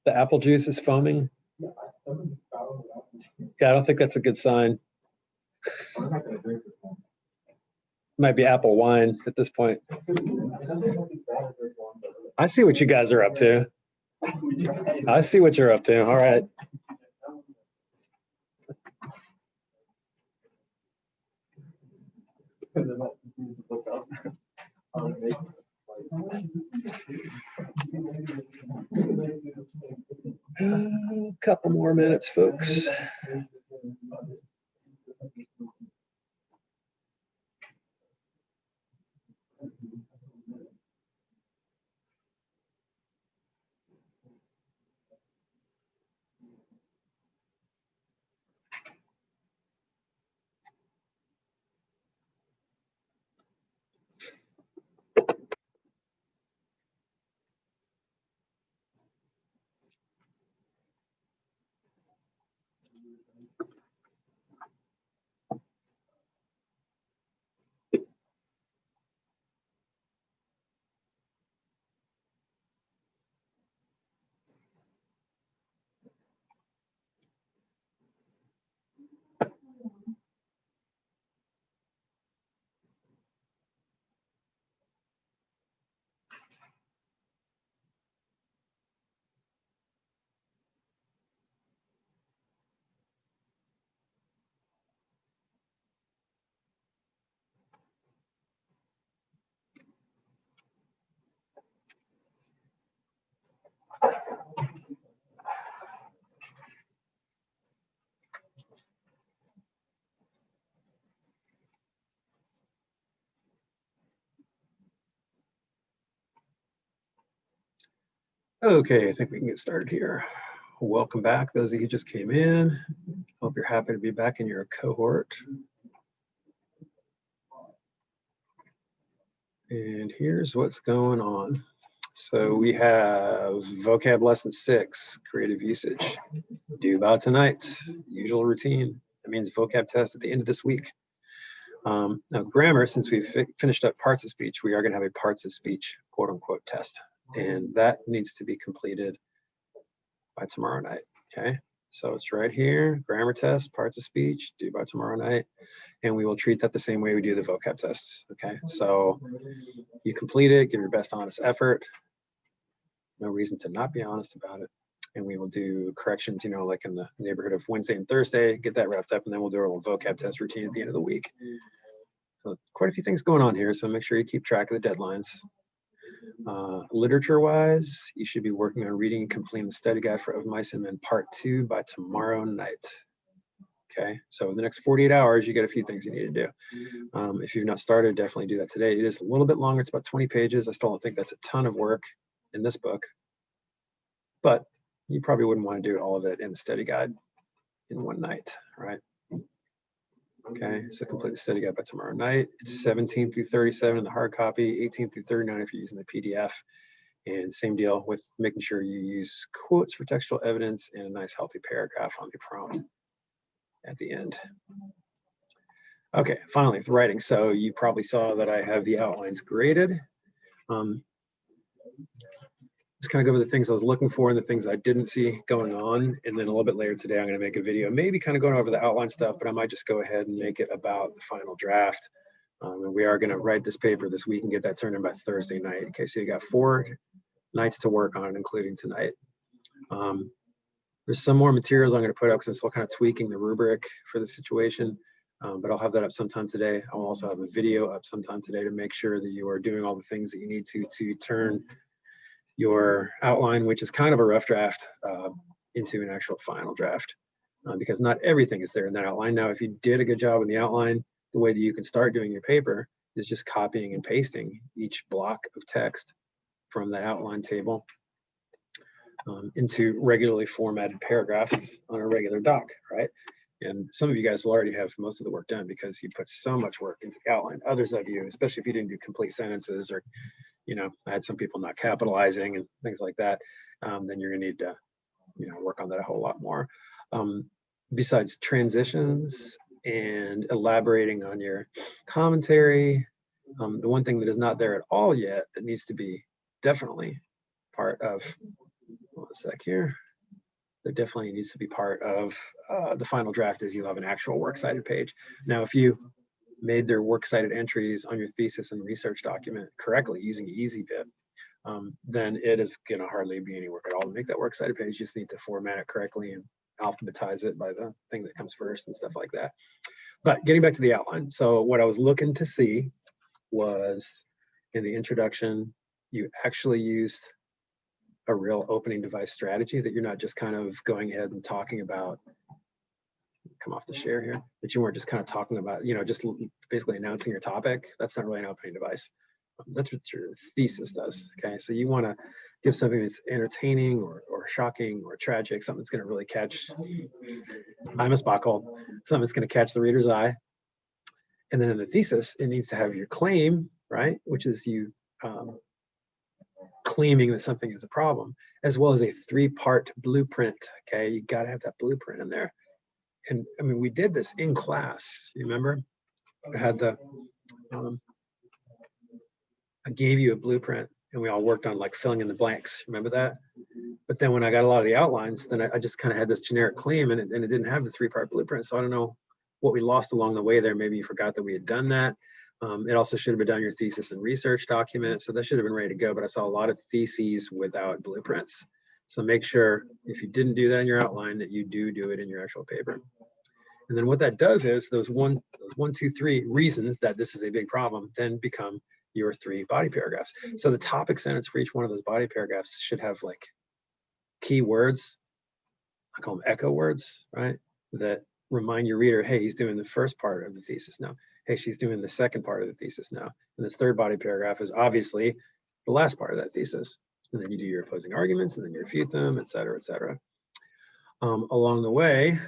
The apple juice is foaming. Yeah, I don't think that's a good sign. Might be apple wine at this point. I see what you guys are up to. I see what you're up to. All right. A couple more minutes, folks. Okay, I think we can get started here. Welcome back, those of you who just came in. Hope you're happy to be back in your cohort. And here's what's going on. So we have vocab lesson 6, creative usage, due by tonight, usual routine. That means vocab test at the end of this week. Now grammar, since we've finished up parts of speech, we are gonna have a parts of speech, quote unquote, test. And that needs to be completed by tomorrow night, okay? So it's right here, grammar test, parts of speech, due by tomorrow night. And we will treat that the same way we do the vocab tests, okay? So you complete it, give your best honest effort. No reason to not be honest about it. And we will do corrections, you know, like in the neighborhood of Wednesday and Thursday, get that wrapped up, and then we'll do our little vocab test routine at the end of the week. So quite a few things going on here, so make sure you keep track of the deadlines. Literature-wise, you should be working on reading and completing the study guide for Of Mice and Men Part 2 by tomorrow night. Okay, so in the next 48 hours, you got a few things you need to do. If you've not started, definitely do that today. It is a little bit longer, it's about 20 pages. I still don't think that's a ton of work in this book, but you probably wouldn't want to do all of it in the study guide in one night, right? Okay, so complete the study guide by tomorrow night. It's 17 through 37 in the hard copy, 18 through 39 if you're using the PDF. And same deal with making sure you use quotes for textual evidence and a nice healthy paragraph on the prompt at the end. Okay, finally, with writing. So you probably saw that I have the outlines graded. Just kind of go over the things I was looking for and the things I didn't see going on. And then a little bit later today, I'm going to make a video, maybe kind of going over the outline stuff, but I might just go ahead and make it about the final draft. And we are going to write this paper this week and get that turned in by Thursday night. Okay, so you got 4 nights to work on, including tonight. There's some more materials I'm going to put up because I'm still kind of tweaking the rubric for the situation. But I'll have that up sometime today. I'll also have a video up sometime today to make sure that you are doing all the things that you need to turn your outline, which is kind of a rough draft, into an actual final draft, because not everything is there in that outline. Now, if you did a good job in the outline, the way that you can start doing your paper is just copying and pasting each block of text from that outline table into regularly formatted paragraphs on a regular doc, right? And some of you guys will already have most of the work done because you put so much work into the outline. Others of you, especially if you didn't do complete sentences, or, you know, I had some people not capitalizing and things like that, then you're gonna need to, you know, work on that a whole lot more. Besides transitions and elaborating on your commentary, the one thing that is not there at all yet that needs to be definitely part of, one sec here, that definitely needs to be part of the final draft is you'll have an actual works cited page. Now, if you made their works cited entries on your thesis and research document correctly using EasyBib, then it is gonna hardly be any work at all to make that works cited page. You just need to format it correctly and alphabetize it by the thing that comes first and stuff like that. But getting back to the outline. So what I was looking to see was in the introduction, you actually used a real opening device strategy, that you're not just kind of going ahead and talking about, come off the share here, that you weren't just kind of talking about, you know, just basically announcing your topic. That's not really an opening device. That's what your thesis does. Okay, so you want to give something that's entertaining or shocking or tragic, something that's going to really catch, I'm a Spotgold, something that's going to catch the reader's eye. And then in the thesis, it needs to have your claim, right, which is you claiming that something is a problem, as well as a 3-part blueprint. Okay, you got to have that blueprint in there. And I mean, we did this in class. You remember? I had the I gave you a blueprint, and we all worked on like filling in the blanks. Remember that? But then when I got a lot of the outlines, then I just kind of had this generic claim, and it didn't have the 3-part blueprint. So I don't know what we lost along the way there. Maybe you forgot that we had done that. It also should have been done your thesis and research document. So that should have been ready to go, but I saw a lot of theses without blueprints. So make sure if you didn't do that in your outline that you do it in your actual paper. And then what that does is those 1, 2, 3 reasons that this is a big problem then become your 3 body paragraphs. So the topic sentence for each one of those body paragraphs should have like key words, I call them echo words, right? That remind your reader, hey, he's doing the first part of the thesis now. Hey, she's doing the second part of the thesis now. And this 3rd body paragraph is obviously the last part of that thesis. And then you do your opposing arguments, and then you refute them, et cetera, et cetera. Along the way,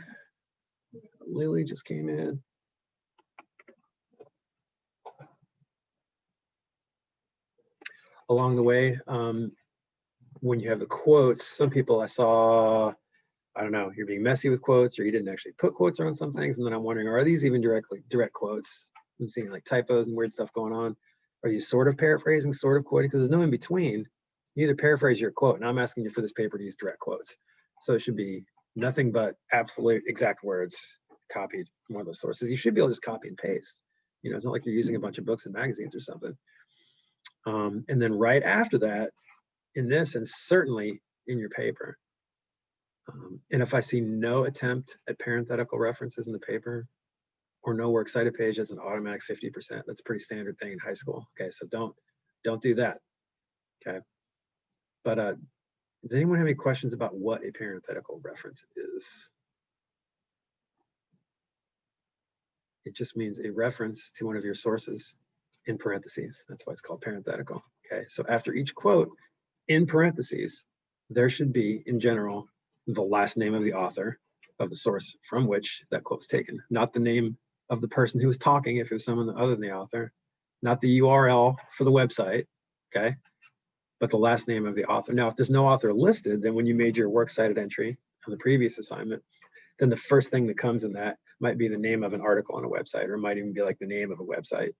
Lily just came in. Along the way, when you have the quotes, some people I saw, I don't know, you're being messy with quotes, or you didn't actually put quotes around some things. And then I'm wondering, are these even direct quotes? I'm seeing like typos and weird stuff going on. Are you sort of paraphrasing, sort of quoting? Because there's no in between. You either paraphrase your quote, and I'm asking you for this paper to use direct quotes. So it should be nothing but absolute exact words copied from one of those sources. You should be able to just copy and paste. You know, it's not like you're using a bunch of books and magazines or something. And then right after that, in this, and certainly in your paper, and if I see no attempt at parenthetical references in the paper, or no works cited page, as an automatic 50%. That's a pretty standard thing in high school. Okay, so don't do that. Okay, but does anyone have any questions about what a parenthetical reference is? It just means a reference to one of your sources in parentheses. That's why it's called parenthetical. Okay, so after each quote, in parentheses, there should be, in general, the last name of the author of the source from which that quote's taken, not the name of the person who was talking if it was someone other than the author, not the URL for the website, okay, but the last name of the author. Now, if there's no author listed, then when you made your works cited entry on the previous assignment, then the first thing that comes in that might be the name of an article on a website, or it might even be like the name of a website.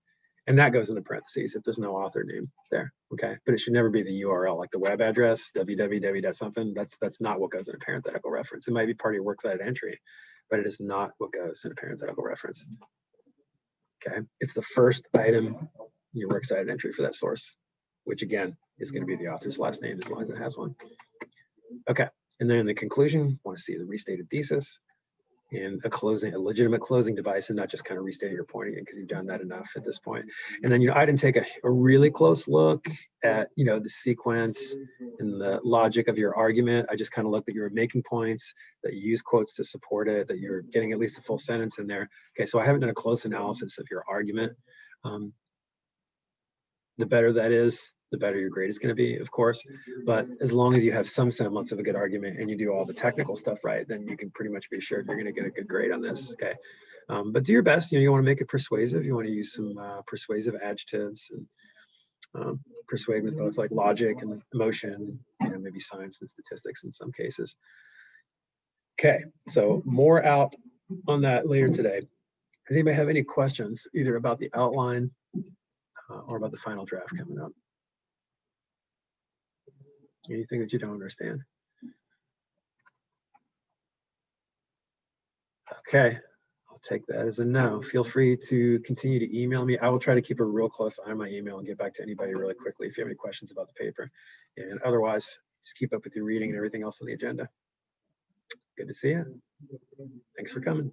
And that goes in the parentheses if there's no author name there, okay? But it should never be the URL, like the web address, www.something. That's not what goes in a parenthetical reference. It might be part of your works cited entry, but it is not what goes in a parenthetical reference, okay? It's the first item in your works cited entry for that source, which again is going to be the author's last name as long as it has one. Okay, and then in the conclusion, want to see the restated thesis and a legitimate closing device, and not just kind of restating your point again, because you've done that enough at this point. And then, I didn't take a really close look at, the sequence and the logic of your argument. I just kind of looked that you were making points, that you use quotes to support it, that you're getting at least a full sentence in there. Okay, so I haven't done a close analysis of your argument. The better that is, the better your grade is going to be, of course. But as long as you have some semblance of a good argument and you do all the technical stuff right, then you can pretty much be assured you're going to get a good grade on this. Okay, but do your best. You want to make it persuasive. You want to use some persuasive adjectives and persuade with both like logic and emotion, maybe science and statistics in some cases. Okay, so more out on that later today. Does anybody have any questions either about the outline or about the final draft coming up? Anything that you don't understand? Okay, I'll take that as a no. Feel free to continue to email me. I will try to keep a real close eye on my email and get back to anybody really quickly if you have any questions about the paper. And otherwise, just keep up with your reading and everything else on the agenda. Good to see you. Thanks for coming.